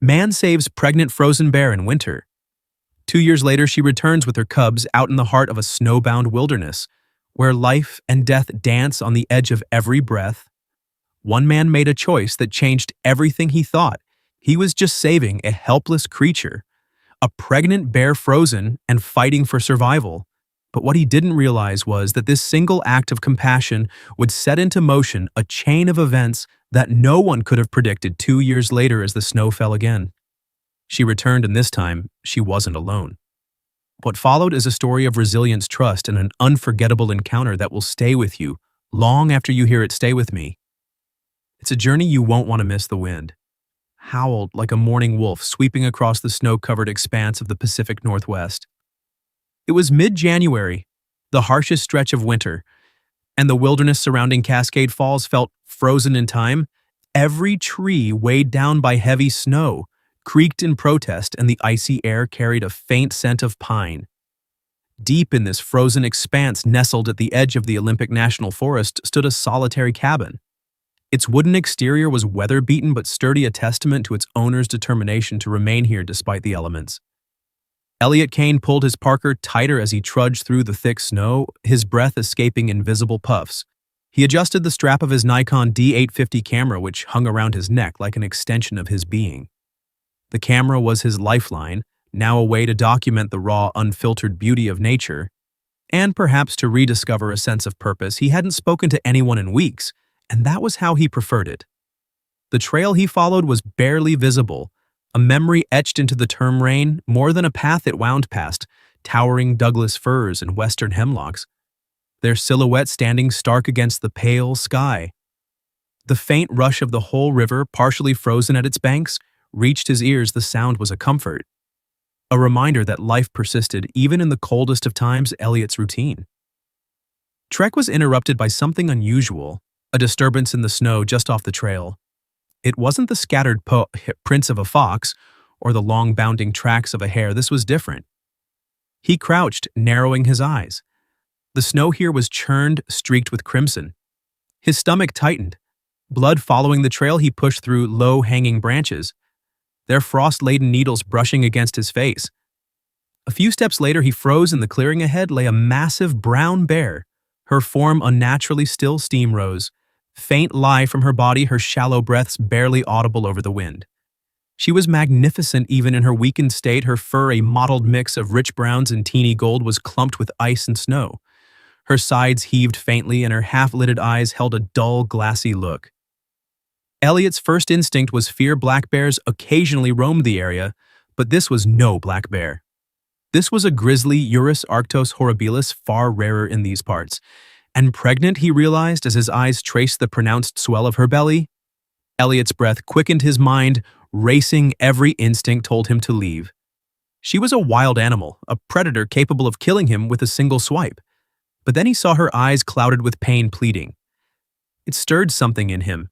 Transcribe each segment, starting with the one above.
Man saves pregnant frozen bear in winter. 2 years later, she returns with her cubs out in the heart of a snowbound wilderness, where life and death dance on the edge of every breath. One man made a choice that changed everything he thought. He was just saving a helpless creature, a pregnant bear frozen and fighting for survival. But what he didn't realize was that this single act of compassion would set into motion a chain of events that no one could have predicted 2 years later as the snow fell again. She returned, and this time, she wasn't alone. What followed is a story of resilience, trust, and an unforgettable encounter that will stay with you long after you hear it stay with me. It's a journey you won't want to miss. The wind howled like a mourning wolf sweeping across the snow-covered expanse of the Pacific Northwest. It was mid-January, the harshest stretch of winter, and the wilderness surrounding Cascade Falls felt frozen in time. Every tree, weighed down by heavy snow, creaked in protest, and the icy air carried a faint scent of pine. Deep in this frozen expanse, nestled at the edge of the Olympic National Forest, stood a solitary cabin. Its wooden exterior was weather-beaten but sturdy, a testament to its owner's determination to remain here despite the elements. Elliot Kane pulled his Parker tighter as he trudged through the thick snow, his breath escaping invisible puffs. He adjusted the strap of his Nikon D850 camera, which hung around his neck like an extension of his being. The camera was his lifeline, now a way to document the raw, unfiltered beauty of nature, and perhaps to rediscover a sense of purpose. He hadn't spoken to anyone in weeks, and that was how he preferred it. The trail he followed was barely visible, a memory etched into the terrain. More than a path, it wound past towering Douglas firs and western hemlocks, their silhouettes standing stark against the pale sky. The faint rush of the whole river, partially frozen at its banks, reached his ears. The sound was a comfort, a reminder that life persisted even in the coldest of times. Elliot's routine trek was interrupted by something unusual, a disturbance in the snow just off the trail. It wasn't the scattered prints of a fox or the long bounding tracks of a hare. This was different. He crouched, narrowing his eyes. The snow here was churned, streaked with crimson. His stomach tightened. Blood following the trail, he pushed through low-hanging branches, their frost-laden needles brushing against his face. A few steps later, he froze. In the clearing ahead lay a massive brown bear. Her form unnaturally still. Steam rose, faint lie from her body, her shallow breaths barely audible over the wind. She was magnificent even in her weakened state. Her fur, a mottled mix of rich browns and teeny gold, was clumped with ice and snow. Her sides heaved faintly, and her half-lidded eyes held a dull, glassy look. Elliot's first instinct was fear. Black bears occasionally roamed the area, but this was no black bear. This was a grizzly, Urus arctos horribilis, far rarer in these parts. And pregnant, he realized as his eyes traced the pronounced swell of her belly. Elliot's breath quickened, his mind racing. Every instinct told him to leave. She was a wild animal, a predator capable of killing him with a single swipe. But then he saw her eyes clouded with pain, pleading. It stirred something in him,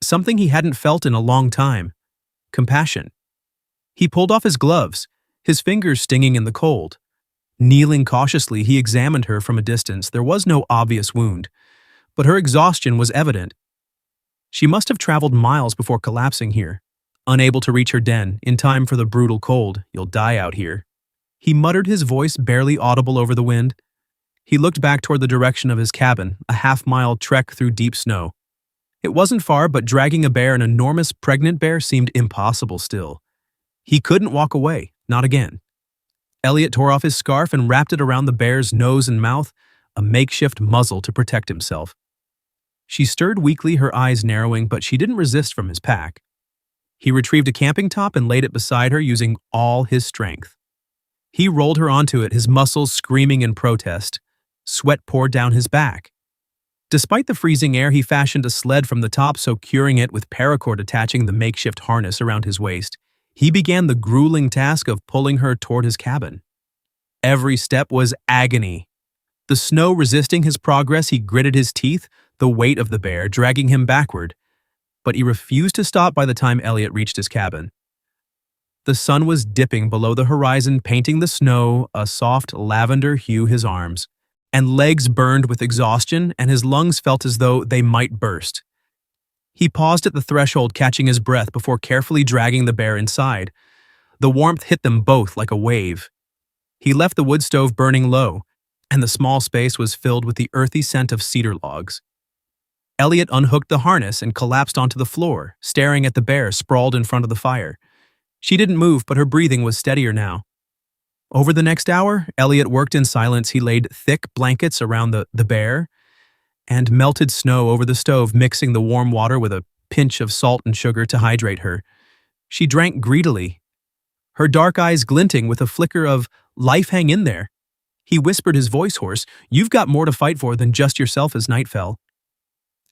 something he hadn't felt in a long time. Compassion. He pulled off his gloves, his fingers stinging in the cold. Kneeling cautiously, he examined her from a distance. There was no obvious wound, but her exhaustion was evident. She must have traveled miles before collapsing here, unable to reach her den in time for the brutal cold. "You'll die out here," he muttered, his voice barely audible over the wind. He looked back toward the direction of his cabin, a half-mile trek through deep snow. It wasn't far, but dragging a bear, an enormous pregnant bear, seemed impossible still. He couldn't walk away, not again. Elliot tore off his scarf and wrapped it around the bear's nose and mouth, a makeshift muzzle to protect himself. She stirred weakly, her eyes narrowing, but she didn't resist from his pack. He retrieved a camping top and laid it beside her, using all his strength. He rolled her onto it, his muscles screaming in protest. Sweat poured down his back. Despite the freezing air, he fashioned a sled from the top, securing it with paracord, attaching the makeshift harness around his waist. He began the grueling task of pulling her toward his cabin. Every step was agony. The snow resisting his progress, he gritted his teeth, the weight of the bear dragging him backward. But he refused to stop by the time Elliot reached his cabin. The sun was dipping below the horizon, painting the snow a soft lavender hue. His arms and legs burned with exhaustion, and his lungs felt as though they might burst. He paused at the threshold, catching his breath before carefully dragging the bear inside. The warmth hit them both like a wave. He left the wood stove burning low, and the small space was filled with the earthy scent of cedar logs. Elliot unhooked the harness and collapsed onto the floor, staring at the bear sprawled in front of the fire. She didn't move, but her breathing was steadier now. Over the next hour, Elliot worked in silence. He laid thick blankets around the bear and melted snow over the stove, mixing the warm water with a pinch of salt and sugar to hydrate her. She drank greedily, her dark eyes glinting with a flicker of life. Hang in there. He whispered, his voice hoarse. You've got more to fight for than just yourself. As night fell,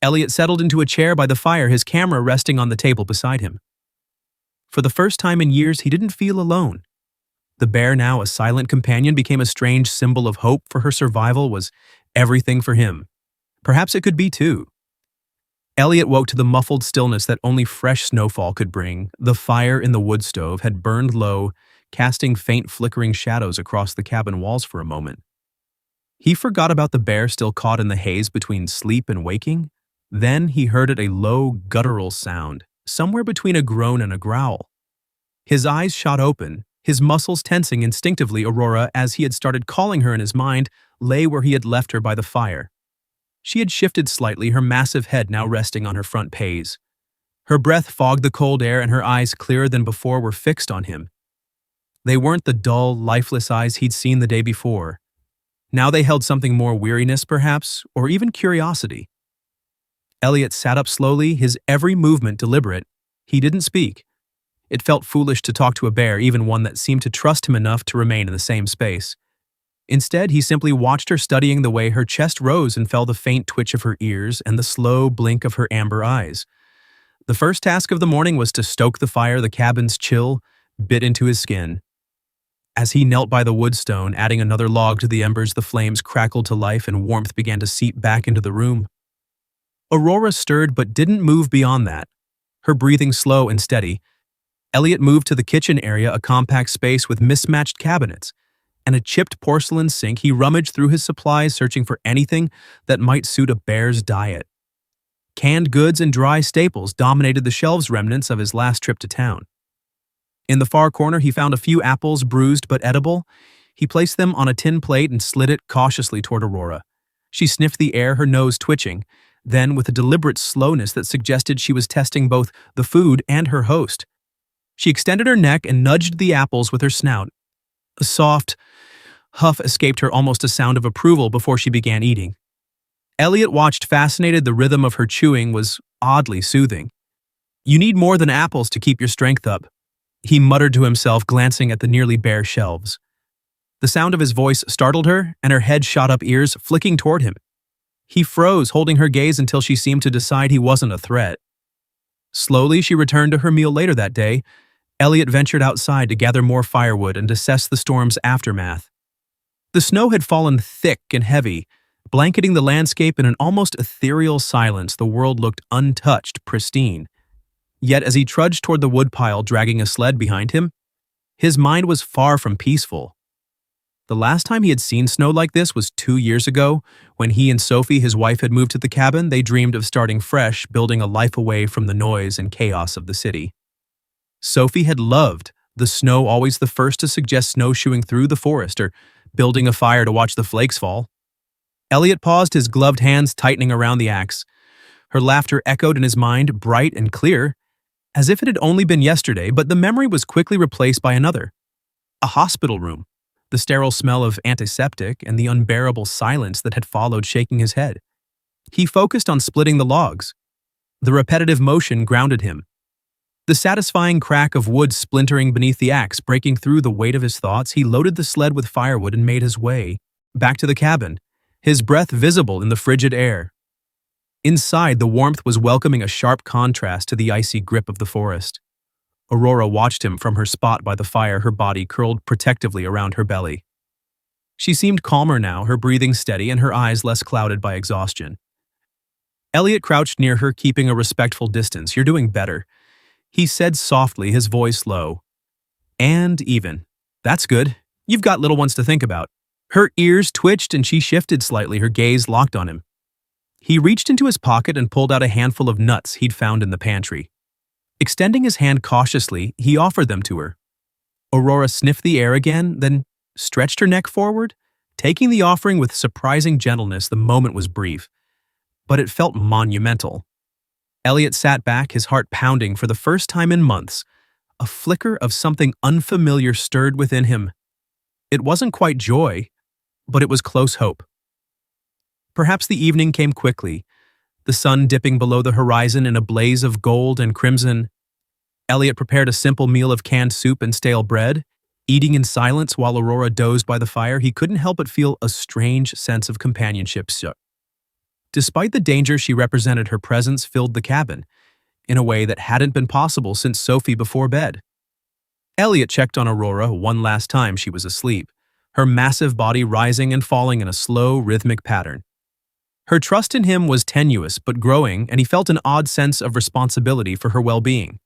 Elliot settled into a chair by the fire, his camera resting on the table beside him. For the first time in years, he didn't feel alone. The bear, now a silent companion, became a strange symbol of hope. For her survival was everything for him. Perhaps it could be too. Elliot woke to the muffled stillness that only fresh snowfall could bring. The fire in the wood stove had burned low, casting faint flickering shadows across the cabin walls for a moment. He forgot about the bear still caught in the haze between sleep and waking. Then he heard it, a low, guttural sound, somewhere between a groan and a growl. His eyes shot open, his muscles tensing instinctively. Aurora, as he had started calling her in his mind, lay where he had left her by the fire. She had shifted slightly, her massive head now resting on her front paws. Her breath fogged the cold air, and her eyes, clearer than before, were fixed on him. They weren't the dull, lifeless eyes he'd seen the day before. Now they held something more: weariness, perhaps, or even curiosity. Elliot sat up slowly, his every movement deliberate. He didn't speak. It felt foolish to talk to a bear, even one that seemed to trust him enough to remain in the same space. Instead, he simply watched her, studying the way her chest rose and fell, the faint twitch of her ears, and the slow blink of her amber eyes. The first task of the morning was to stoke the fire. The cabin's chill bit into his skin. As he knelt by the wood stone, adding another log to the embers, the flames crackled to life and warmth began to seep back into the room. Aurora stirred but didn't move beyond that, her breathing slow and steady. Elliot moved to the kitchen area, a compact space with mismatched cabinets and a chipped porcelain sink. He rummaged through his supplies, searching for anything that might suit a bear's diet. Canned goods and dry staples dominated the shelves, remnants of his last trip to town. In the far corner, he found a few apples, bruised but edible. He placed them on a tin plate and slid it cautiously toward Aurora. She sniffed the air, her nose twitching. Then, with a deliberate slowness that suggested she was testing both the food and her host, she extended her neck and nudged the apples with her snout. A soft huff escaped her, almost a sound of approval, before she began eating. Elliot watched, fascinated. The rhythm of her chewing was oddly soothing. You need more than apples to keep your strength up, he muttered to himself, glancing at the nearly bare shelves. The sound of his voice startled her, and her head shot up, ears flicking toward him. He froze, holding her gaze until she seemed to decide he wasn't a threat. Slowly, she returned to her meal. Later that day, Elliot ventured outside to gather more firewood and assess the storm's aftermath. The snow had fallen thick and heavy, blanketing the landscape in an almost ethereal silence. The world looked untouched, pristine. Yet as he trudged toward the woodpile, dragging a sled behind him, his mind was far from peaceful. The last time he had seen snow like this was 2 years ago, when he and Sophie, his wife, had moved to the cabin. They dreamed of starting fresh, building a life away from the noise and chaos of the city. Sophie had loved the snow, always the first to suggest snowshoeing through the forest or building a fire to watch the flakes fall. Elliot paused, his gloved hands tightening around the axe. Her laughter echoed in his mind, bright and clear, as if it had only been yesterday, but the memory was quickly replaced by another. A hospital room, the sterile smell of antiseptic, and the unbearable silence that had followed, shaking his head. He focused on splitting the logs. The repetitive motion grounded him. The satisfying crack of wood splintering beneath the axe, breaking through the weight of his thoughts. He loaded the sled with firewood and made his way back to the cabin, his breath visible in the frigid air. Inside, the warmth was welcoming, a sharp contrast to the icy grip of the forest. Aurora watched him from her spot by the fire, her body curled protectively around her belly. She seemed calmer now, her breathing steady and her eyes less clouded by exhaustion. Elliot crouched near her, keeping a respectful distance. You're doing better, he said softly, his voice low. And even. That's good. You've got little ones to think about. Her ears twitched and she shifted slightly, her gaze locked on him. He reached into his pocket and pulled out a handful of nuts he'd found in the pantry. Extending his hand cautiously, he offered them to her. Aurora sniffed the air again, then stretched her neck forward. Taking the offering with surprising gentleness, the moment was brief, but it felt monumental. Elliot sat back, his heart pounding for the first time in months. A flicker of something unfamiliar stirred within him. It wasn't quite joy, but it was close hope. Perhaps the evening came quickly, the sun dipping below the horizon in a blaze of gold and crimson. Elliot prepared a simple meal of canned soup and stale bread. Eating in silence while Aurora dozed by the fire, he couldn't help but feel a strange sense of companionship. Despite the danger she represented, her presence filled the cabin in a way that hadn't been possible since Sophie before bed. Elliot checked on Aurora one last time she was asleep, her massive body rising and falling in a slow, rhythmic pattern. Her trust in him was tenuous but growing, and he felt an odd sense of responsibility for her well-being.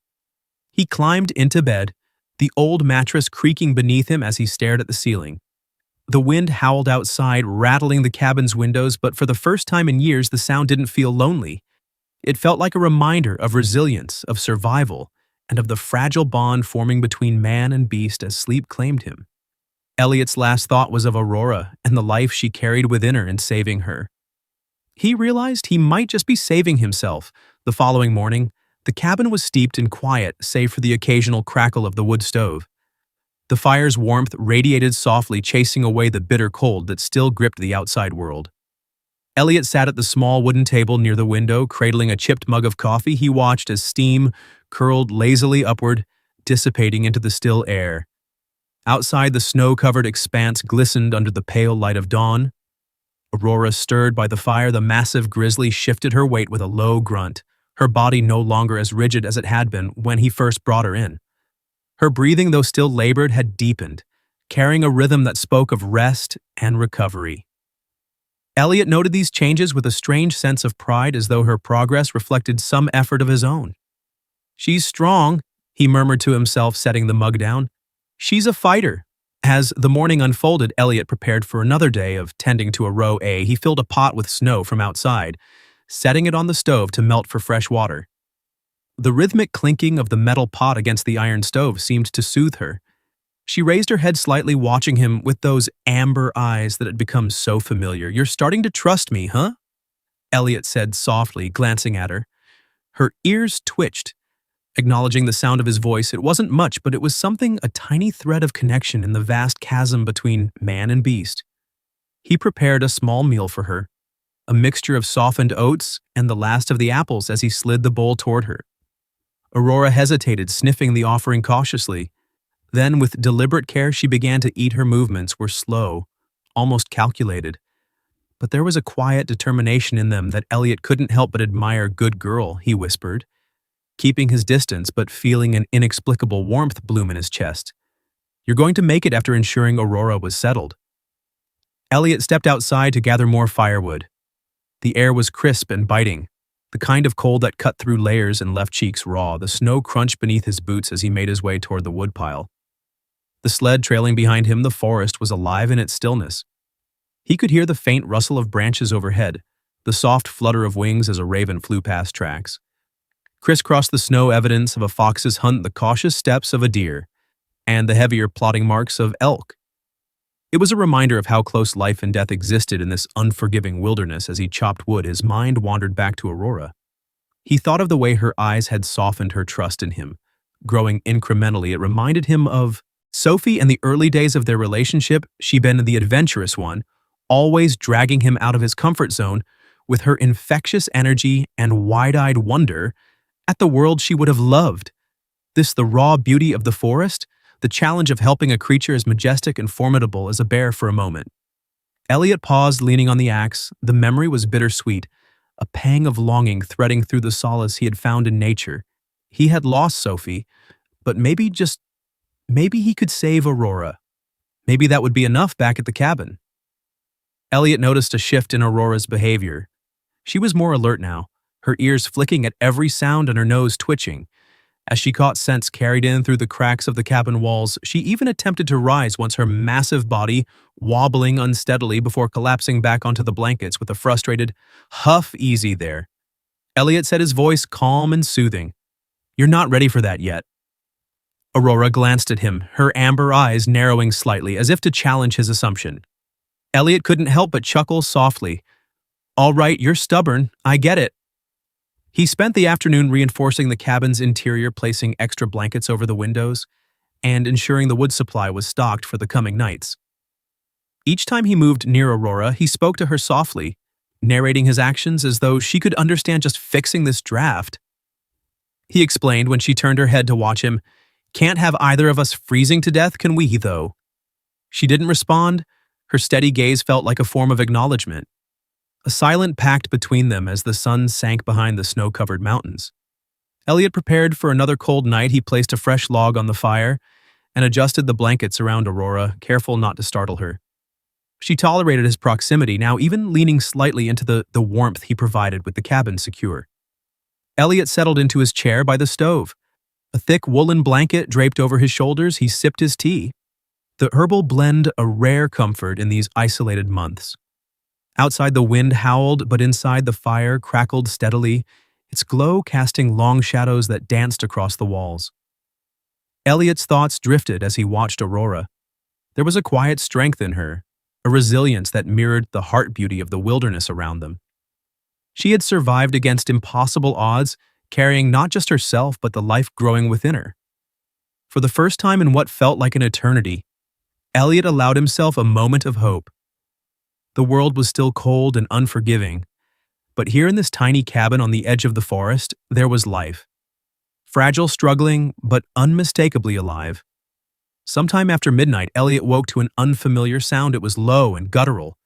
He climbed into bed, the old mattress creaking beneath him as he stared at the ceiling. The wind howled outside, rattling the cabin's windows, but for the first time in years, the sound didn't feel lonely. It felt like a reminder of resilience, of survival, and of the fragile bond forming between man and beast as sleep claimed him. Elliot's last thought was of Aurora and the life she carried within her in saving her. He realized he might just be saving himself. The following morning, the cabin was steeped in quiet, save for the occasional crackle of the wood stove. The fire's warmth radiated softly, chasing away the bitter cold that still gripped the outside world. Elliot sat at the small wooden table near the window, cradling a chipped mug of coffee. He watched as steam curled lazily upward, dissipating into the still air. Outside, the snow-covered expanse glistened under the pale light of dawn. Aurora stirred by the fire, the massive grizzly shifted her weight with a low grunt, her body no longer as rigid as it had been when he first brought her in. Her breathing, though still labored, had deepened, carrying a rhythm that spoke of rest and recovery. Elliot noted these changes with a strange sense of pride, as though her progress reflected some effort of his own. "She's strong," he murmured to himself, setting the mug down. "She's a fighter." As the morning unfolded, Elliot prepared for another day of tending to a row A. He filled a pot with snow from outside, setting it on the stove to melt for fresh water. The rhythmic clinking of the metal pot against the iron stove seemed to soothe her. She raised her head slightly, watching him with those amber eyes that had become so familiar. "You're starting to trust me, huh?" Elliot said softly, glancing at her. Her ears twitched, acknowledging the sound of his voice. It wasn't much, but it was something, a tiny thread of connection in the vast chasm between man and beast. He prepared a small meal for her, a mixture of softened oats and the last of the apples, as he slid the bowl toward her. Aurora hesitated, sniffing the offering cautiously. Then, with deliberate care, she began to eat. Her movements were slow, almost calculated. But there was a quiet determination in them that Elliot couldn't help but admire. "Good girl," he whispered, keeping his distance but feeling an inexplicable warmth bloom in his chest. "You're going to make it," after ensuring Aurora was settled. Elliot stepped outside to gather more firewood. The air was crisp and biting, the kind of cold that cut through layers and left cheeks raw. The snow crunched beneath his boots as he made his way toward the woodpile. The sled trailing behind him, the forest was alive in its stillness. He could hear the faint rustle of branches overhead, the soft flutter of wings as a raven flew past tracks. Crisscross the snow, evidence of a fox's hunt, the cautious steps of a deer, and the heavier plodding marks of elk. It was a reminder of how close life and death existed in this unforgiving wilderness. As he chopped wood, his mind wandered back to Aurora. He thought of the way her eyes had softened her trust in him. Growing incrementally, it reminded him of Sophie and the early days of their relationship. She'd been the adventurous one, always dragging him out of his comfort zone with her infectious energy and wide-eyed wonder at the world she would have loved. This, the raw beauty of the forest, the challenge of helping a creature as majestic and formidable as a bear. For a moment, Elliot paused, leaning on the axe. The memory was bittersweet, a pang of longing threading through the solace he had found in nature. He had lost Sophie, but maybe he could save Aurora. Maybe that would be enough back at the cabin. Elliot noticed a shift in Aurora's behavior. She was more alert now, her ears flicking at every sound and her nose twitching. As she caught scents carried in through the cracks of the cabin walls, she even attempted to rise once her massive body wobbling unsteadily before collapsing back onto the blankets with a frustrated, "Huff easy there." Elliot said, his voice calm and soothing. "You're not ready for that yet." Aurora glanced at him, her amber eyes narrowing slightly, as if to challenge his assumption. Elliot couldn't help but chuckle softly. "All right, you're stubborn. I get it." He spent the afternoon reinforcing the cabin's interior, placing extra blankets over the windows, and ensuring the wood supply was stocked for the coming nights. Each time he moved near Aurora, he spoke to her softly, narrating his actions as though she could understand just fixing this draft. He explained when she turned her head to watch him, "Can't have either of us freezing to death, can we, though?" She didn't respond. Her steady gaze felt like a form of acknowledgement. A silent pact between them as the sun sank behind the snow-covered mountains. Elliot prepared for another cold night. He placed a fresh log on the fire and adjusted the blankets around Aurora, careful not to startle her. She tolerated his proximity, now even leaning slightly into the warmth he provided with the cabin secure. Elliot settled into his chair by the stove. A thick woolen blanket draped over his shoulders, he sipped his tea. The herbal blend a rare comfort in these isolated months. Outside the wind howled, but inside the fire crackled steadily, its glow casting long shadows that danced across the walls. Elliot's thoughts drifted as he watched Aurora. There was a quiet strength in her, a resilience that mirrored the heart beauty of the wilderness around them. She had survived against impossible odds, carrying not just herself but the life growing within her. For the first time in what felt like an eternity, Elliot allowed himself a moment of hope. The world was still cold and unforgiving, but here in this tiny cabin on the edge of the forest, there was life. Fragile, struggling, but unmistakably alive. Sometime after midnight, Elliot woke to an unfamiliar sound. It was low and guttural,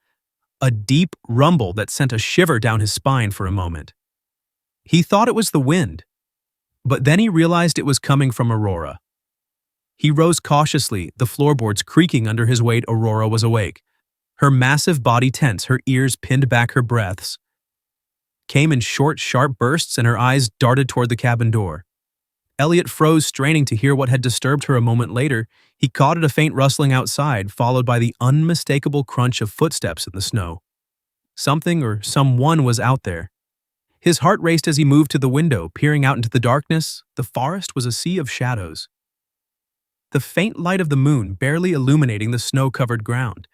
a deep rumble that sent a shiver down his spine for a moment. He thought it was the wind, but then he realized it was coming from Aurora. He rose cautiously, the floorboards creaking under his weight. Aurora was awake. Her massive body tense, her ears pinned back, her breaths came in short, sharp bursts, and her eyes darted toward the cabin door. Elliot froze, straining to hear what had disturbed her. A moment later, he caught at a faint rustling outside, followed by the unmistakable crunch of footsteps in the snow. Something or someone was out there. His heart raced as he moved to the window, peering out into the darkness. The forest was a sea of shadows. The faint light of the moon barely illuminating the snow-covered ground.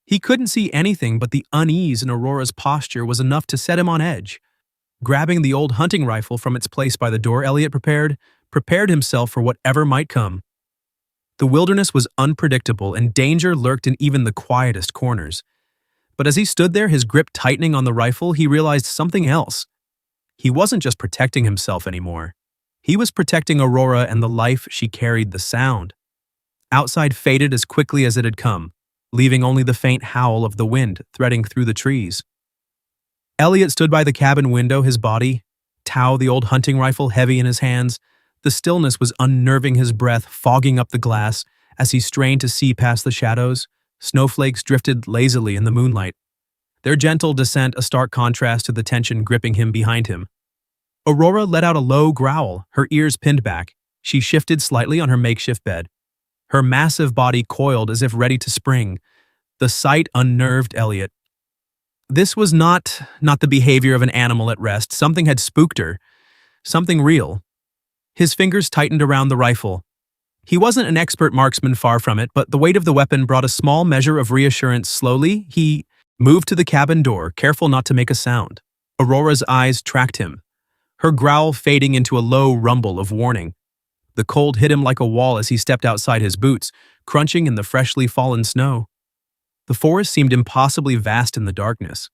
He couldn't see anything, but the unease in Aurora's posture was enough to set him on edge. Grabbing the old hunting rifle from its place by the door, Elliot prepared himself for whatever might come. The wilderness was unpredictable, and danger lurked in even the quietest corners. But as he stood there, his grip tightening on the rifle, he realized something else. He wasn't just protecting himself anymore. He was protecting Aurora and the life she carried. The sound outside faded as quickly as it had come, leaving only the faint howl of the wind threading through the trees. Elliot stood by the cabin window, his body, the old hunting rifle heavy in his hands. The stillness was unnerving, his breath fogging up the glass as he strained to see past the shadows. Snowflakes drifted lazily in the moonlight, their gentle descent a stark contrast to the tension gripping him behind him. Aurora let out a low growl, her ears pinned back. She shifted slightly on her makeshift bed. Her massive body coiled as if ready to spring. The sight unnerved Elliot. This was not the behavior of an animal at rest. Something had spooked her. Something real. His fingers tightened around the rifle. He wasn't an expert marksman, far from it, but the weight of the weapon brought a small measure of reassurance. Slowly, he moved to the cabin door, careful not to make a sound. Aurora's eyes tracked him, her growl fading into a low rumble of warning. The cold hit him like a wall as he stepped outside, his boots crunching in the freshly fallen snow. The forest seemed impossibly vast in the darkness,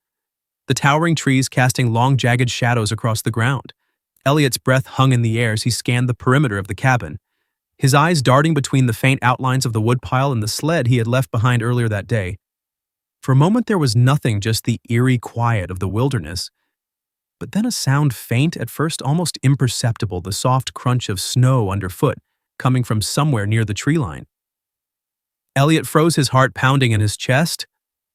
the towering trees casting long, jagged shadows across the ground. Elliot's breath hung in the air as he scanned the perimeter of the cabin, his eyes darting between the faint outlines of the woodpile and the sled he had left behind earlier that day. For a moment there was nothing, just the eerie quiet of the wilderness. But then a sound, faint at first, almost imperceptible, the soft crunch of snow underfoot, coming from somewhere near the tree line. Elliot froze, his heart pounding in his chest.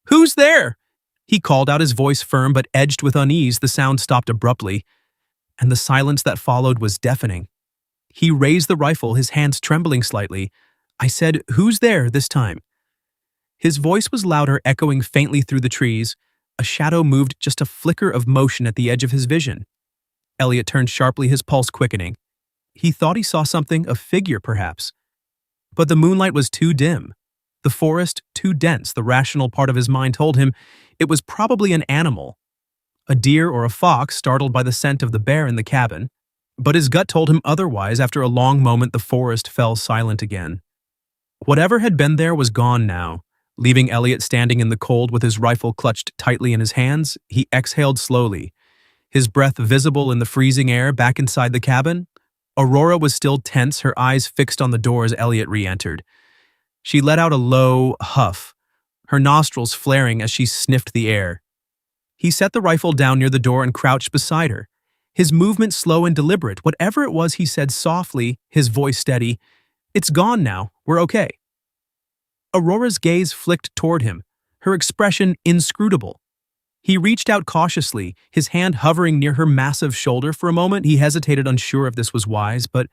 "Who's there?" He called out, his voice firm but edged with unease. The sound stopped abruptly, and the silence that followed was deafening. He raised the rifle, his hands trembling slightly. I said, "Who's there this time?" His voice was louder, echoing faintly through the trees. A shadow moved, just a flicker of motion at the edge of his vision. Elliot turned sharply, his pulse quickening. He thought he saw something, a figure perhaps. But the moonlight was too dim. The forest too dense. The rational part of his mind told him it was probably an animal. A deer or a fox, startled by the scent of the bear in the cabin. But his gut told him otherwise. After a long moment, the forest fell silent again. Whatever had been there was gone now. Leaving Elliot standing in the cold with his rifle clutched tightly in his hands, he exhaled slowly, his breath visible in the freezing air back inside the cabin. Aurora was still tense, her eyes fixed on the door as Elliot re-entered. She let out a low huff, her nostrils flaring as she sniffed the air. He set the rifle down near the door and crouched beside her, his movement slow and deliberate. Whatever it was, he said softly, his voice steady, "It's gone now, we're okay." Aurora's gaze flicked toward him, her expression inscrutable. He reached out cautiously, his hand hovering near her massive shoulder. For a moment, he hesitated, unsure if this was wise, but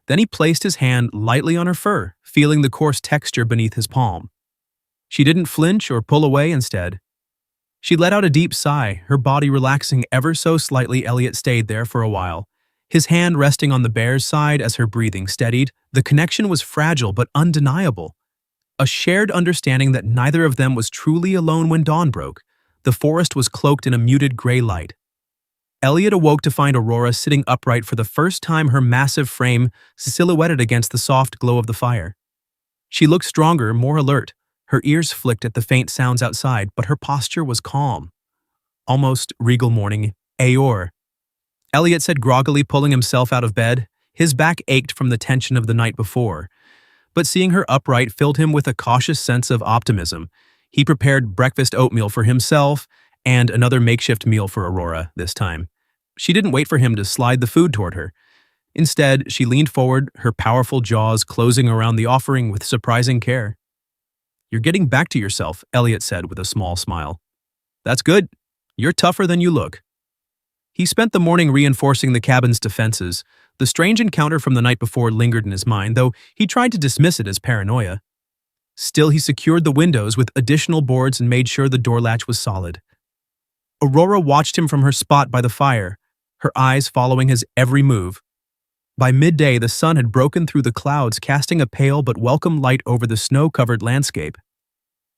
then he placed his hand lightly on her fur, feeling the coarse texture beneath his palm. She didn't flinch or pull away. Instead, she let out a deep sigh, her body relaxing ever so slightly. Elliot stayed there for a while, his hand resting on the bear's side as her breathing steadied. The connection was fragile but undeniable. A shared understanding that neither of them was truly alone. When dawn broke, the forest was cloaked in a muted gray light. Elliot awoke to find Aurora sitting upright for the first time, her massive frame silhouetted against the soft glow of the fire. She looked stronger, more alert. Her ears flicked at the faint sounds outside, but her posture was calm. Almost regal. "Morning, Ayor," Elliot said groggily, pulling himself out of bed. His back ached from the tension of the night before, but seeing her upright filled him with a cautious sense of optimism. He prepared breakfast oatmeal for himself and another makeshift meal for Aurora this time. She didn't wait for him to slide the food toward her. Instead, she leaned forward, her powerful jaws closing around the offering with surprising care. "You're getting back to yourself," Elliot said with a small smile. "That's good. You're tougher than you look." He spent the morning reinforcing the cabin's defenses. The strange encounter from the night before lingered in his mind, though he tried to dismiss it as paranoia. Still, he secured the windows with additional boards and made sure the door latch was solid. Aurora watched him from her spot by the fire, her eyes following his every move. By midday, the sun had broken through the clouds, casting a pale but welcome light over the snow-covered landscape.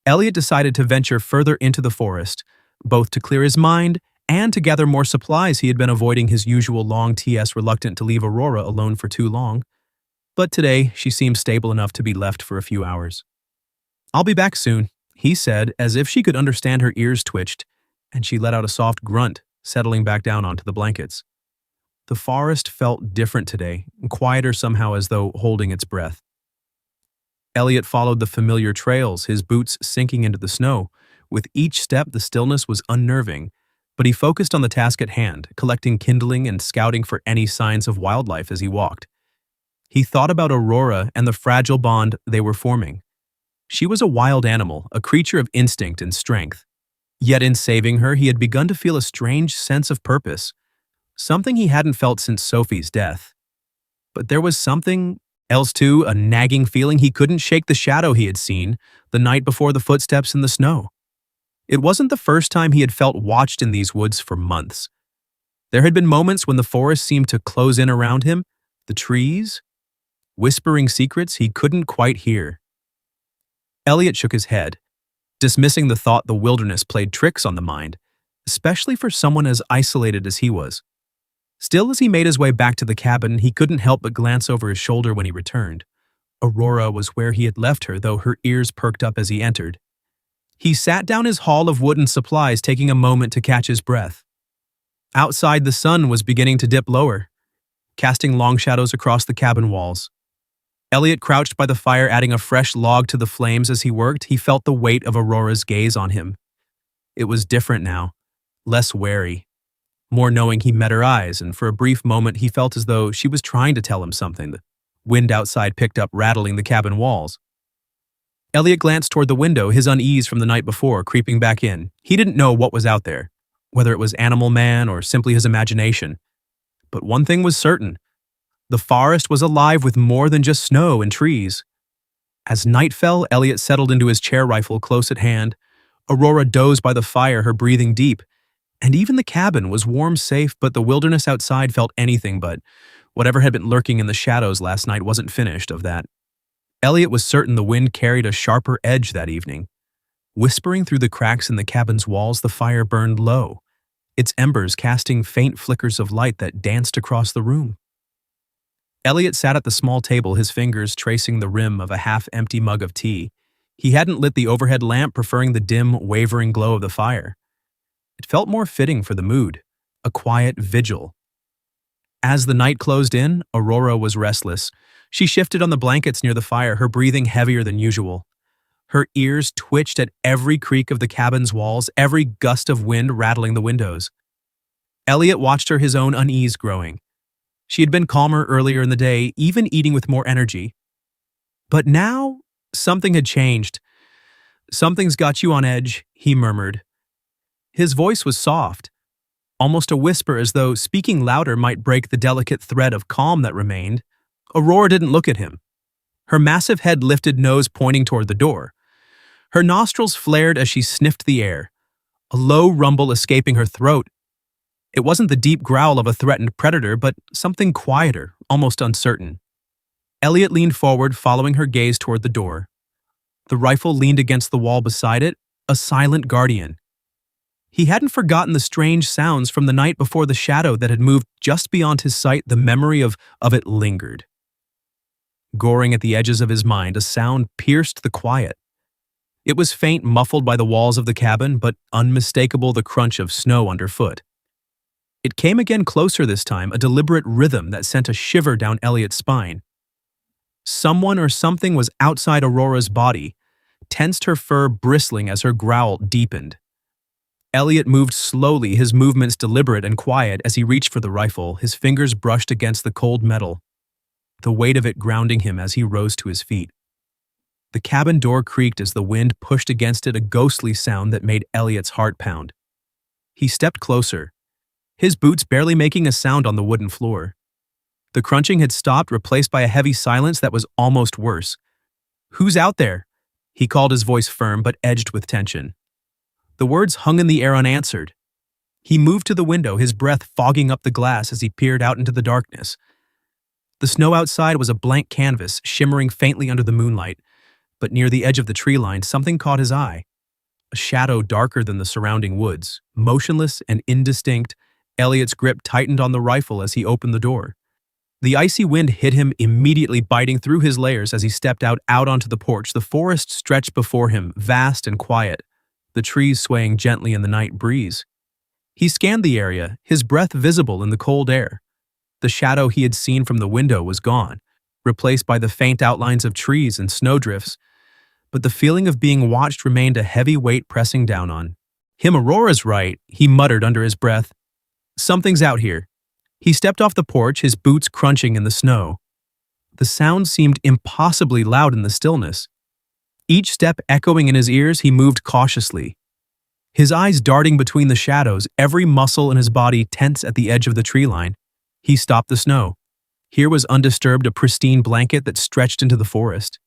Elliot decided to venture further into the forest, both to clear his mind and to gather more supplies. He had been avoiding his usual long TS, reluctant to leave Aurora alone for too long. But today, she seemed stable enough to be left for a few hours. "I'll be back soon," he said, as if she could understand. Her ears twitched, and she let out a soft grunt, settling back down onto the blankets. The forest felt different today, quieter somehow, as though holding its breath. Elliot followed the familiar trails, his boots sinking into the snow. With each step, the stillness was unnerving, but he focused on the task at hand, collecting kindling and scouting for any signs of wildlife as he walked. He thought about Aurora and the fragile bond they were forming. She was a wild animal, a creature of instinct and strength. Yet in saving her, he had begun to feel a strange sense of purpose, something he hadn't felt since Sophie's death. But there was something else too, a nagging feeling he couldn't shake, the shadow he had seen the night before, the footsteps in the snow. It wasn't the first time he had felt watched in these woods for months. There had been moments when the forest seemed to close in around him, the trees, whispering secrets he couldn't quite hear. Elliot shook his head, dismissing the thought the wilderness played tricks on the mind, especially for someone as isolated as he was. Still, as he made his way back to the cabin, he couldn't help but glance over his shoulder when he returned. Aurora was where he had left her, though her ears perked up as he entered. He sat down his haul of wooden supplies, taking a moment to catch his breath. Outside, the sun was beginning to dip lower, casting long shadows across the cabin walls. Elliot crouched by the fire, adding a fresh log to the flames as he worked. He felt the weight of Aurora's gaze on him. It was different now, less wary, more knowing. He met her eyes, and for a brief moment he felt as though she was trying to tell him something. The wind outside picked up, rattling the cabin walls. Elliot glanced toward the window, his unease from the night before creeping back in. He didn't know what was out there, whether it was animal man or simply his imagination. But one thing was certain: The forest was alive with more than just snow and trees. As night fell, Elliot settled into his chair rifle close at hand. Aurora dozed by the fire, her breathing deep. And even the cabin was warm, safe, but the wilderness outside felt anything but. Whatever had been lurking in the shadows last night wasn't finished of that. Elliot was certain the wind carried a sharper edge that evening. Whispering through the cracks in the cabin's walls, the fire burned low, its embers casting faint flickers of light that danced across the room. Elliot sat at the small table, his fingers tracing the rim of a half-empty mug of tea. He hadn't lit the overhead lamp, preferring the dim, wavering glow of the fire. It felt more fitting for the mood, a quiet vigil. As the night closed in, Aurora was restless. She shifted on the blankets near the fire, her breathing heavier than usual. Her ears twitched at every creak of the cabin's walls, every gust of wind rattling the windows. Elliot watched her, his own unease growing. She had been calmer earlier in the day, even eating with more energy. But now, something had changed. "Something's got you on edge," he murmured. His voice was soft, almost a whisper, as though speaking louder might break the delicate thread of calm that remained. Aurora didn't look at him. Her massive head lifted, nose pointing toward the door. Her nostrils flared as she sniffed the air, a low rumble escaping her throat. It wasn't the deep growl of a threatened predator, but something quieter, almost uncertain. Elliot leaned forward, following her gaze toward the door. The rifle leaned against the wall beside it, a silent guardian. He hadn't forgotten the strange sounds from the night before. The shadow that had moved just beyond his sight, the memory of it lingered. Goring at the edges of his mind, a sound pierced the quiet. It was faint, muffled by the walls of the cabin, but unmistakable, the crunch of snow underfoot. It came again, closer this time, a deliberate rhythm that sent a shiver down Elliot's spine. Someone or something was outside Aurora's body, tensed, her fur bristling as her growl deepened. Elliot moved slowly, his movements deliberate and quiet as he reached for the rifle, his fingers brushed against the cold metal, the weight of it grounding him as he rose to his feet. The cabin door creaked as the wind pushed against it, a ghostly sound that made Elliot's heart pound. He stepped closer, his boots barely making a sound on the wooden floor. The crunching had stopped, replaced by a heavy silence that was almost worse. "Who's out there?" he called, his voice firm but edged with tension. The words hung in the air unanswered. He moved to the window, his breath fogging up the glass as he peered out into the darkness. The snow outside was a blank canvas, shimmering faintly under the moonlight, but near the edge of the tree line, something caught his eye. A shadow darker than the surrounding woods, motionless and indistinct. Elliot's grip tightened on the rifle as he opened the door. The icy wind hit him immediately, biting through his layers as he stepped out onto the porch. The forest stretched before him, vast and quiet, the trees swaying gently in the night breeze. He scanned the area, his breath visible in the cold air. The shadow he had seen from the window was gone, replaced by the faint outlines of trees and snowdrifts, but the feeling of being watched remained, a heavy weight pressing down on him. "Aurora's right," he muttered under his breath. "Something's out here." He stepped off the porch, his boots crunching in the snow. The sound seemed impossibly loud in the stillness. Each step echoing in his ears, he moved cautiously, his eyes darting between the shadows, every muscle in his body tense at the edge of the tree line. He stopped the snow. Here was undisturbed, a pristine blanket that stretched into the forest.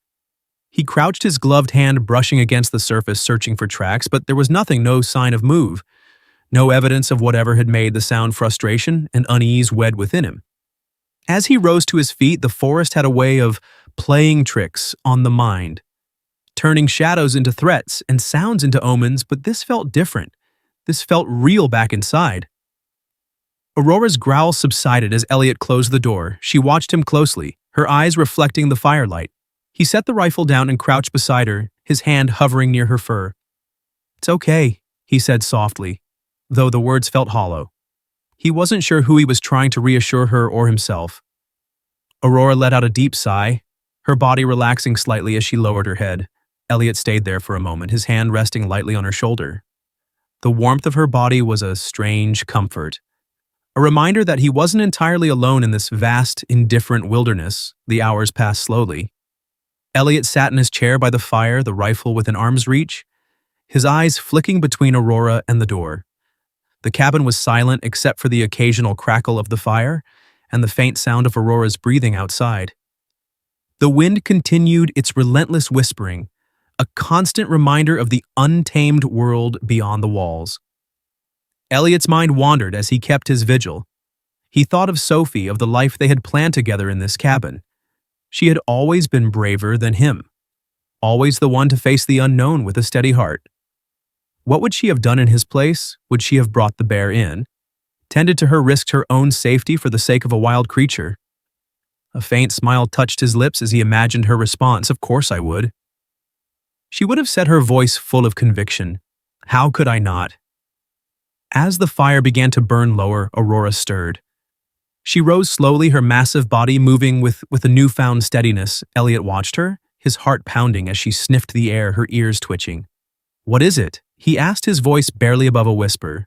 He crouched, his gloved hand brushing against the surface, searching for tracks, but there was nothing, no sign of move, no evidence of whatever had made the sound. Frustration and unease wed within him. As he rose to his feet, the forest had a way of playing tricks on the mind, turning shadows into threats and sounds into omens, but this felt different. This felt real back inside. Aurora's growl subsided as Elliot closed the door. She watched him closely, her eyes reflecting the firelight. He set the rifle down and crouched beside her, his hand hovering near her fur. "It's okay," he said softly, though the words felt hollow. He wasn't sure who he was trying to reassure, her or himself. Aurora let out a deep sigh, her body relaxing slightly as she lowered her head. Elliot stayed there for a moment, his hand resting lightly on her shoulder. The warmth of her body was a strange comfort, a reminder that he wasn't entirely alone in this vast, indifferent wilderness. The hours passed slowly. Elliot sat in his chair by the fire, the rifle within arm's reach, his eyes flicking between Aurora and the door. The cabin was silent except for the occasional crackle of the fire, and the faint sound of Aurora's breathing outside. The wind continued its relentless whispering, a constant reminder of the untamed world beyond the walls. Elliot's mind wandered as he kept his vigil. He thought of Sophie, of the life they had planned together in this cabin. She had always been braver than him, always the one to face the unknown with a steady heart. What would she have done in his place? Would she have brought the bear in, tended to her, risked her own safety for the sake of a wild creature? A faint smile touched his lips as he imagined her response. Of course I would. She would have said, her voice full of conviction. How could I not? As the fire began to burn lower, Aurora stirred. She rose slowly, her massive body moving with a newfound steadiness. Elliot watched her, his heart pounding as she sniffed the air, her ears twitching. What is it? He asked, his voice barely above a whisper.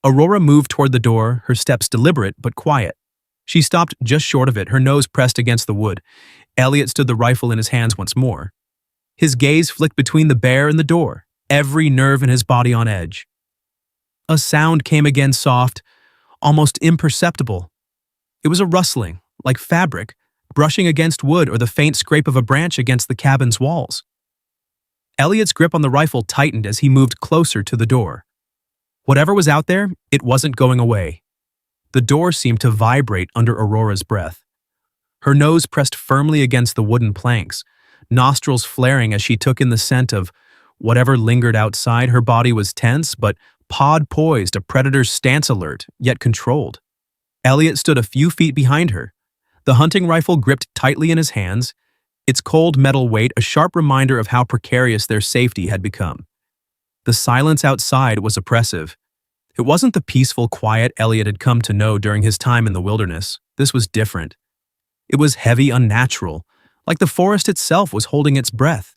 Aurora moved toward the door, her steps deliberate but quiet. She stopped just short of it, her nose pressed against the wood. Elliot stood, the rifle in his hands once more. His gaze flicked between the bear and the door, every nerve in his body on edge. A sound came again, soft, almost imperceptible. It was a rustling, like fabric, brushing against wood, or the faint scrape of a branch against the cabin's walls. Elliot's grip on the rifle tightened as he moved closer to the door. Whatever was out there, it wasn't going away. The door seemed to vibrate under Aurora's breath. Her nose pressed firmly against the wooden planks, nostrils flaring as she took in the scent of whatever lingered outside. Her body was tense, but pod poised, a predator's stance alert, yet controlled. Elliot stood a few feet behind her, the hunting rifle gripped tightly in his hands, its cold metal weight a sharp reminder of how precarious their safety had become. The silence outside was oppressive. It wasn't the peaceful quiet Elliot had come to know during his time in the wilderness. This was different. It was heavy, unnatural, like the forest itself was holding its breath.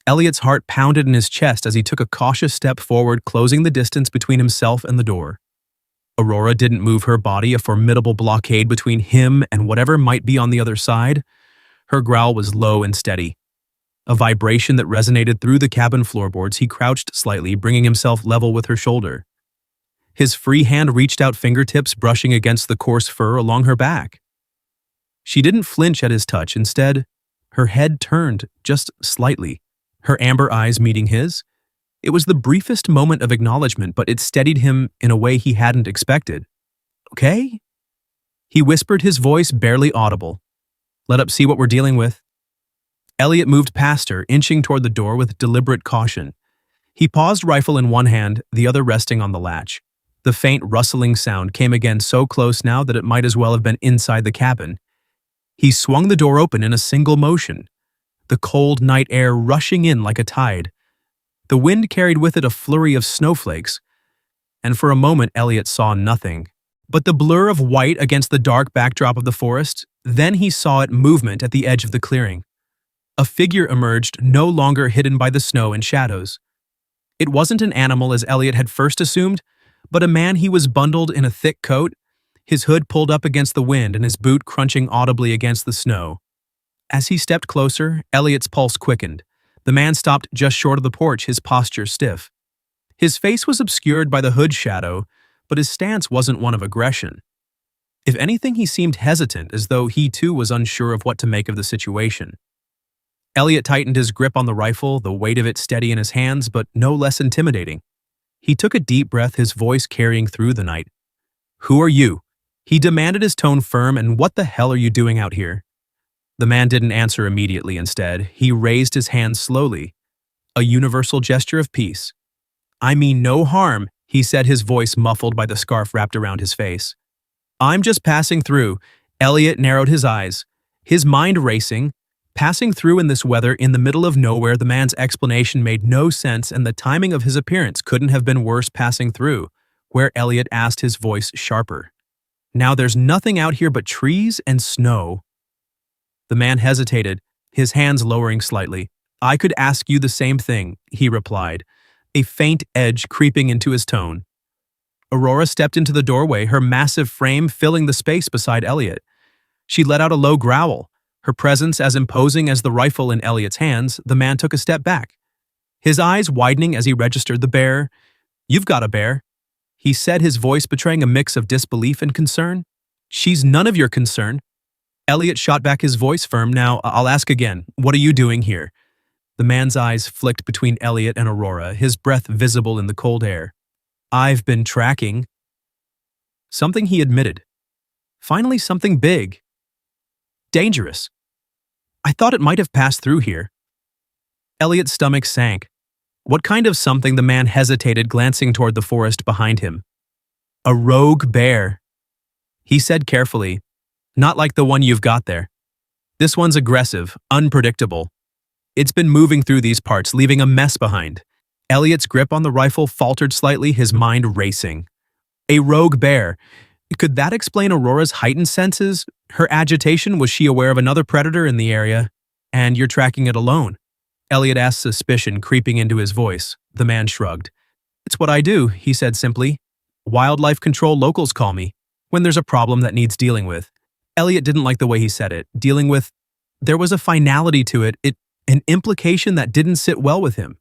Elliot's heart pounded in his chest as he took a cautious step forward, closing the distance between himself and the door. Aurora didn't move her body, a formidable blockade between him and whatever might be on the other side. Her growl was low and steady, a vibration that resonated through the cabin floorboards. He crouched slightly, bringing himself level with her shoulder. His free hand reached out, fingertips brushing against the coarse fur along her back. She didn't flinch at his touch. Instead, her head turned just slightly, her amber eyes meeting his. It was the briefest moment of acknowledgement, but it steadied him in a way he hadn't expected. Okay? He whispered, his voice barely audible. Let up, see what we're dealing with. Elliot moved past her, inching toward the door with deliberate caution. He paused, rifle in one hand, the other resting on the latch. The faint rustling sound came again, so close now that it might as well have been inside the cabin. He swung the door open in a single motion, the cold night air rushing in like a tide. The wind carried with it a flurry of snowflakes, and for a moment Elliot saw nothing but the blur of white against the dark backdrop of the forest. Then he saw it, movement at the edge of the clearing. A figure emerged, no longer hidden by the snow and shadows. It wasn't an animal as Elliot had first assumed, but a man. He was bundled in a thick coat, his hood pulled up against the wind and his boot crunching audibly against the snow. As he stepped closer, Elliot's pulse quickened. The man stopped just short of the porch, his posture stiff. His face was obscured by the hood shadow, but his stance wasn't one of aggression. If anything, he seemed hesitant, as though he too was unsure of what to make of the situation. Elliot tightened his grip on the rifle, the weight of it steady in his hands, but no less intimidating. He took a deep breath, his voice carrying through the night. Who are you? He demanded, his tone firm, and what the hell are you doing out here? The man didn't answer immediately. Instead, he raised his hand slowly, a universal gesture of peace. I mean no harm, he said, his voice muffled by the scarf wrapped around his face. I'm just passing through. Elliot narrowed his eyes, his mind racing. Passing through in this weather, in the middle of nowhere. The man's explanation made no sense, and the timing of his appearance couldn't have been worse. Passing through, where? Elliot asked, his voice sharper. Now there's nothing out here but trees and snow. The man hesitated, his hands lowering slightly. I could ask you the same thing, he replied, a faint edge creeping into his tone. Aurora stepped into the doorway, her massive frame filling the space beside Elliot. She let out a low growl, her presence as imposing as the rifle in Elliot's hands. The man took a step back, his eyes widening as he registered the bear. You've got a bear, he said, his voice betraying a mix of disbelief and concern. She's none of your concern. Elliot shot back, his voice firm. Now, I'll ask again. What are you doing here? The man's eyes flicked between Elliot and Aurora, his breath visible in the cold air. I've been tracking. Something, he admitted. Finally, something big. Dangerous. I thought it might have passed through here. Elliot's stomach sank. What kind of something? The man hesitated, glancing toward the forest behind him. A rogue bear, he said carefully. Not like the one you've got there. This one's aggressive, unpredictable. It's been moving through these parts, leaving a mess behind. Elliot's grip on the rifle faltered slightly, his mind racing. A rogue bear. Could that explain Aurora's heightened senses? Her agitation? Was she aware of another predator in the area? And you're tracking it alone? Elliot asked, suspicion creeping into his voice. The man shrugged. It's what I do, he said simply. Wildlife control locals call me, when there's a problem that needs dealing with. Elliot didn't like the way he said it. Dealing with. There was a finality to it, an implication that didn't sit well with him.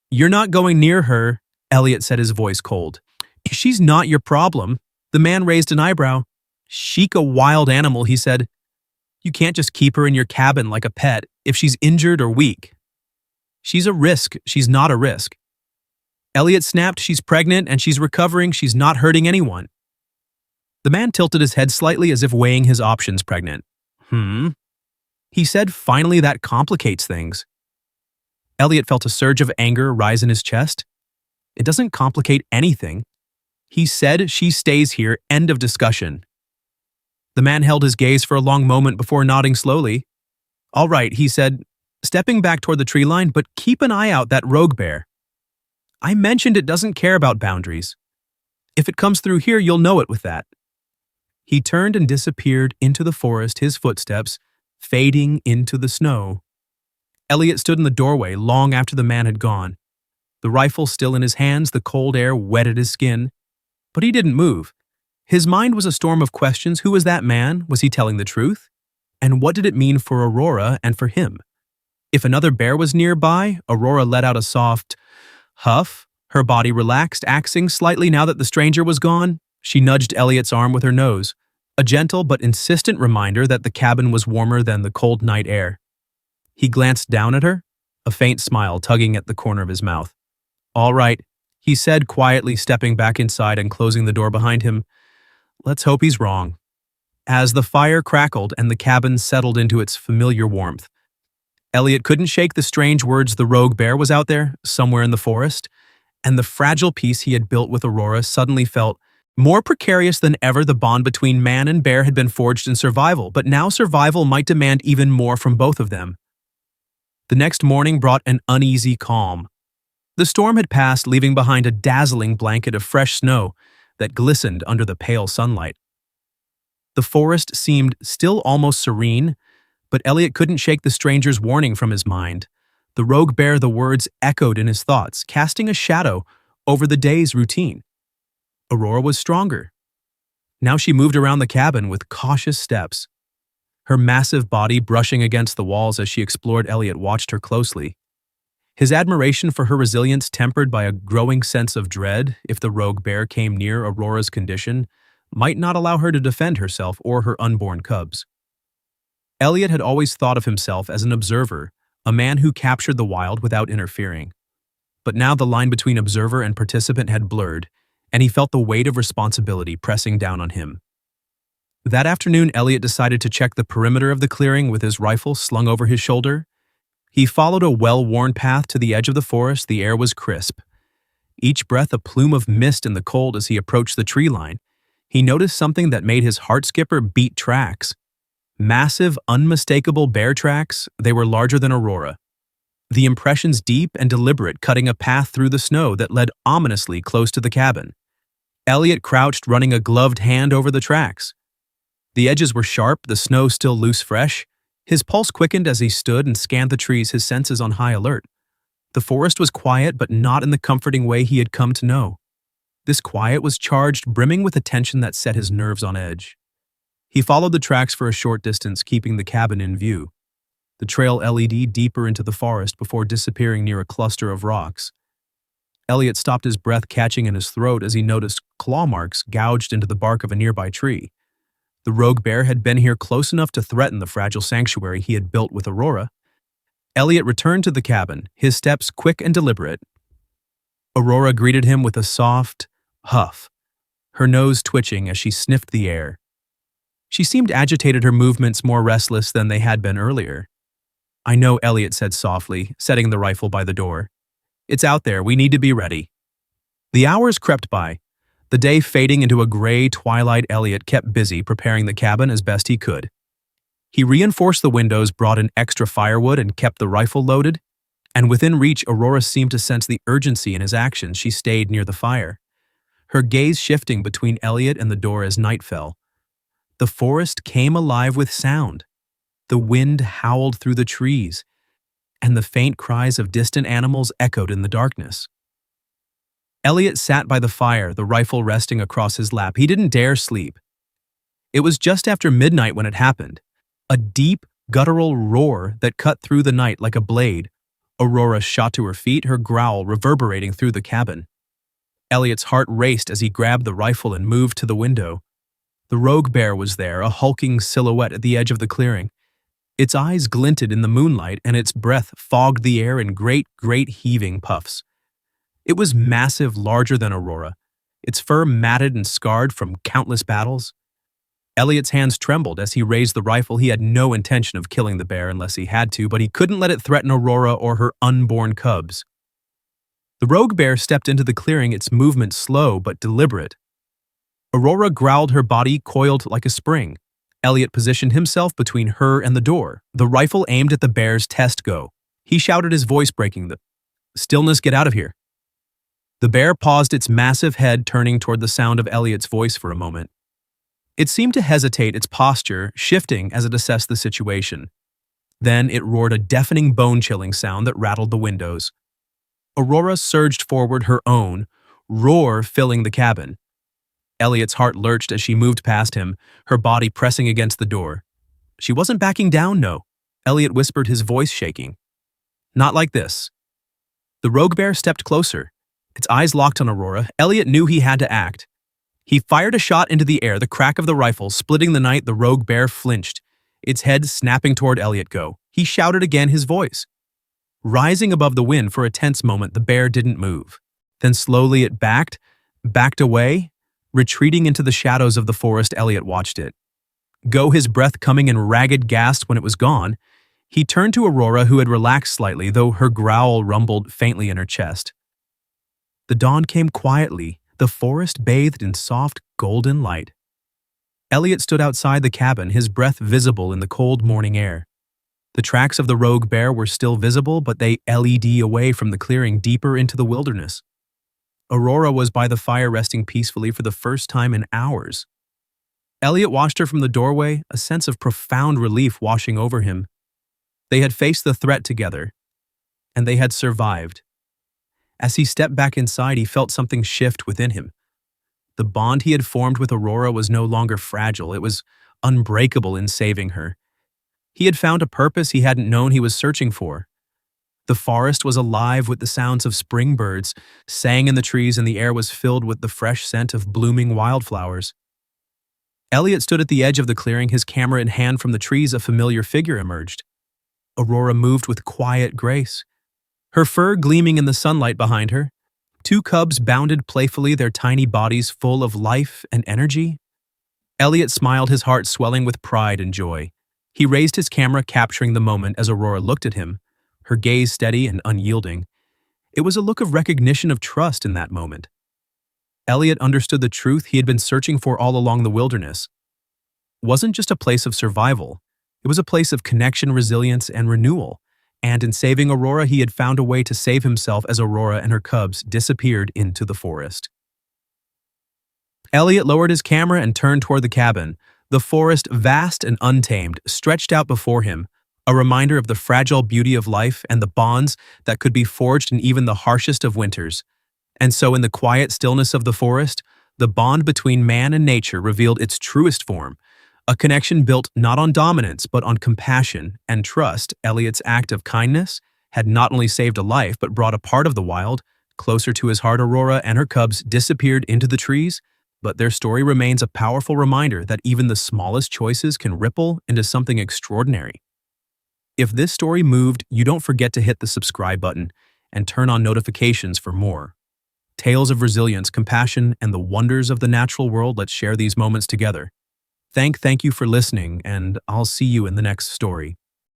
You're not going near her, Elliot said, his voice cold. She's not your problem. The man raised an eyebrow. She's a wild animal, he said. You can't just keep her in your cabin like a pet if she's injured or weak. She's a risk. She's not a risk. Elliot snapped. She's pregnant and she's recovering. She's not hurting anyone. The man tilted his head slightly as if weighing his options. Pregnant. He said, finally, that complicates things. Elliot felt a surge of anger rise in his chest. It doesn't complicate anything. He said she stays here, end of discussion. The man held his gaze for a long moment before nodding slowly. All right, he said, stepping back toward the tree line, but keep an eye out that rogue bear. I mentioned it doesn't care about boundaries. If it comes through here, you'll know it with that. He turned and disappeared into the forest, his footsteps fading into the snow. Elliot stood in the doorway long after the man had gone. The rifle still in his hands, the cold air wetted his skin. But he didn't move. His mind was a storm of questions. Who was that man? Was he telling the truth? And what did it mean for Aurora and for him? If another bear was nearby, Aurora let out a soft huff. Her body relaxed, axing slightly now that the stranger was gone. She nudged Elliot's arm with her nose, a gentle but insistent reminder that the cabin was warmer than the cold night air. He glanced down at her, a faint smile tugging at the corner of his mouth. All right, he said quietly, stepping back inside and closing the door behind him. Let's hope he's wrong. As the fire crackled and the cabin settled into its familiar warmth, Elliot couldn't shake the strange words. The rogue bear was out there, somewhere in the forest, and the fragile peace he had built with Aurora suddenly felt more precarious than ever. The bond between man and bear had been forged in survival, but now survival might demand even more from both of them. The next morning brought an uneasy calm. The storm had passed, leaving behind a dazzling blanket of fresh snow that glistened under the pale sunlight. The forest seemed still almost serene, but Elliot couldn't shake the stranger's warning from his mind. The rogue bear, the words echoed in his thoughts, casting a shadow over the day's routine. Aurora was stronger. Now she moved around the cabin with cautious steps. Her massive body brushing against the walls as she explored. Elliot watched her closely. His admiration for her resilience tempered by a growing sense of dread. If the rogue bear came near, Aurora's condition might not allow her to defend herself or her unborn cubs. Elliot had always thought of himself as an observer, a man who captured the wild without interfering. But now the line between observer and participant had blurred, and he felt the weight of responsibility pressing down on him. That afternoon, Elliot decided to check the perimeter of the clearing with his rifle slung over his shoulder. He followed a well-worn path to the edge of the forest. The air was crisp, each breath a plume of mist in the cold. As he approached the tree line, he noticed something that made his heart skipper beat. Tracks. Massive, unmistakable bear tracks. They were larger than Aurora. The impressions deep and deliberate, cutting a path through the snow that led ominously close to the cabin. Elliot crouched, running a gloved hand over the tracks. The edges were sharp, the snow still loose fresh. His pulse quickened as he stood and scanned the trees, his senses on high alert. The forest was quiet, but not in the comforting way he had come to know. This quiet was charged, brimming with a tension that set his nerves on edge. He followed the tracks for a short distance, keeping the cabin in view. The trail led deeper into the forest before disappearing near a cluster of rocks. Elliot stopped, his breath catching in his throat as he noticed claw marks gouged into the bark of a nearby tree. The rogue bear had been here close enough to threaten the fragile sanctuary he had built with Aurora. Elliot returned to the cabin, his steps quick and deliberate. Aurora greeted him with a soft huff, her nose twitching as she sniffed the air. She seemed agitated, her movements more restless than they had been earlier. "I know," Elliot said softly, setting the rifle by the door. "It's out there, we need to be ready." The hours crept by. The day fading into a gray twilight, Elliot kept busy preparing the cabin as best he could. He reinforced the windows, brought in extra firewood, and kept the rifle loaded. And within reach, Aurora seemed to sense the urgency in his actions. She stayed near the fire, her gaze shifting between Elliot and the door as night fell. The forest came alive with sound. The wind howled through the trees, and the faint cries of distant animals echoed in the darkness. Elliot sat by the fire, the rifle resting across his lap. He didn't dare sleep. It was just after midnight when it happened. A deep, guttural roar that cut through the night like a blade. Aurora shot to her feet, her growl reverberating through the cabin. Elliot's heart raced as he grabbed the rifle and moved to the window. The rogue bear was there, a hulking silhouette at the edge of the clearing. Its eyes glinted in the moonlight, and its breath fogged the air in great heaving puffs. It was massive, larger than Aurora, its fur matted and scarred from countless battles. Elliot's hands trembled as he raised the rifle. He had no intention of killing the bear unless he had to, but he couldn't let it threaten Aurora or her unborn cubs. The rogue bear stepped into the clearing, its movement slow but deliberate. Aurora growled, her body coiled like a spring. Elliot positioned himself between her and the door, the rifle aimed at the bear's test go. He shouted, his voice breaking the stillness, "Get out of here." The bear paused, its massive head turning toward the sound of Elliot's voice for a moment. It seemed to hesitate, its posture shifting as it assessed the situation. Then it roared, a deafening, bone-chilling sound that rattled the windows. Aurora surged forward, her own roar filling the cabin. Elliot's heart lurched as she moved past him, her body pressing against the door. She wasn't backing down, no. Elliot whispered, his voice shaking. "Not like this." The rogue bear stepped closer, its eyes locked on Aurora. Elliot knew he had to act. He fired a shot into the air, the crack of the rifle splitting the night. The rogue bear flinched, its head snapping toward Elliot. "Go." He shouted again, his voice rising above the wind. For a tense moment, the bear didn't move. Then slowly it backed away, retreating into the shadows of the forest. Elliot watched it go, his breath coming in ragged gasps. When it was gone, he turned to Aurora, who had relaxed slightly, though her growl rumbled faintly in her chest. The dawn came quietly, the forest bathed in soft, golden light. Elliot stood outside the cabin, his breath visible in the cold morning air. The tracks of the rogue bear were still visible, but they led away from the clearing, deeper into the wilderness. Aurora was by the fire, resting peacefully for the first time in hours. Elliot watched her from the doorway, a sense of profound relief washing over him. They had faced the threat together, and they had survived. As he stepped back inside, he felt something shift within him. The bond he had formed with Aurora was no longer fragile, it was unbreakable in saving her. He had found a purpose he hadn't known he was searching for. The forest was alive with the sounds of spring birds sang in the trees, and the air was filled with the fresh scent of blooming wildflowers. Elliot stood at the edge of the clearing, his camera in hand. From the trees, a familiar figure emerged. Aurora moved with quiet grace, her fur gleaming in the sunlight behind her. Two cubs bounded playfully, their tiny bodies full of life and energy. Elliot smiled, his heart swelling with pride and joy. He raised his camera, capturing the moment as Aurora looked at him, her gaze steady and unyielding. It was a look of recognition, of trust in that moment. Elliot understood the truth he had been searching for all along. The wilderness wasn't just a place of survival. It was a place of connection, resilience, and renewal. And in saving Aurora, he had found a way to save himself as Aurora and her cubs disappeared into the forest. Elliot lowered his camera and turned toward the cabin. The forest, vast and untamed, stretched out before him, a reminder of the fragile beauty of life and the bonds that could be forged in even the harshest of winters. And so in the quiet stillness of the forest, the bond between man and nature revealed its truest form, a connection built not on dominance but on compassion and trust. Elliot's act of kindness had not only saved a life but brought a part of the wild closer to his heart. Aurora and her cubs disappeared into the trees, but their story remains a powerful reminder that even the smallest choices can ripple into something extraordinary. If this story moved, you don't forget to hit the subscribe button and turn on notifications for more. Tales of resilience, compassion, and the wonders of the natural world. Let's share these moments together. Thank you for listening, and I'll see you in the next story.